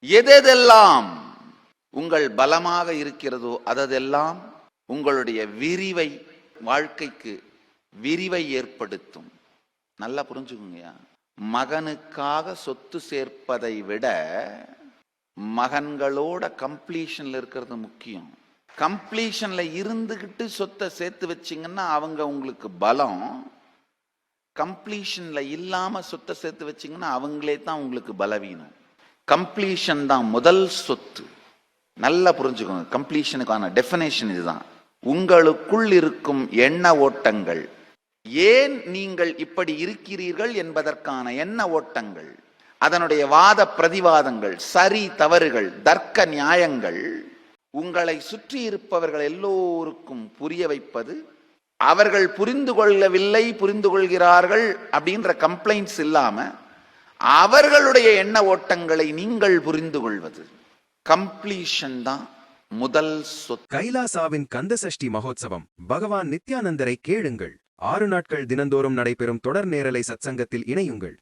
எதெல்லாம் உங்கள் பலமாக இருக்கிறதோ அதெல்லாம் உங்களுடைய விரிவை, வாழ்க்கைக்கு விரிவை ஏற்படுத்தும். நல்லா புரிஞ்சுக்குங்கய்யா. மகனுக்காக சொத்து சேர்ப்பதை விட மகன்களோட கம்ப்ளீஷன்ல இருக்கிறது முக்கியம். கம்ப்ளீஷன்ல இருந்துகிட்டு சொத்தை சேர்த்து வச்சிங்கன்னா அவங்க உங்களுக்கு பலம். கம்ப்ளீஷன்ல இல்லாம சொத்தை சேர்த்து வச்சிங்கன்னா அவங்களே தான் உங்களுக்கு பலவீனம். கம்ப்ளீஷன் தான் முதல் சொத்து. நல்லா புரிஞ்சுக்கோங்க. கம்ப்ளீஷனுக்கான டெஃபினேஷன் இதுதான். உங்களுக்குள் இருக்கும் எண்ண ஓட்டங்கள், ஏன் நீங்கள் இப்படி இருக்கிறீர்கள் என்பதற்கான எண்ண ஓட்டங்கள், அதனுடைய வாத பிரதிவாதங்கள், சரி தவறுகள், தர்க்க நியாயங்கள் உங்களை சுற்றி இருப்பவர்கள் எல்லோருக்கும் புரிய வைப்பது. அவர்கள் புரிந்து கொள்ளவில்லை, புரிந்து கொள்கிறார்கள் அப்படின்ற கம்ப்ளைண்ட்ஸ் இல்லாம அவர்களுடைய எண்ண ஓட்டங்களை நீங்கள் புரிந்து கொள்வது. கம்ப்ளீஷன் தான் முதல் சொத்து. கைலாசாவின் கந்தசஷ்டி மகோத்சவம். பகவான் நித்யானந்தரை கேளுங்கள். 6 நாட்கள் தினந்தோறும் நடைபெறும் தொடர் நேரலை சத்சங்கத்தில் இணையுங்கள்.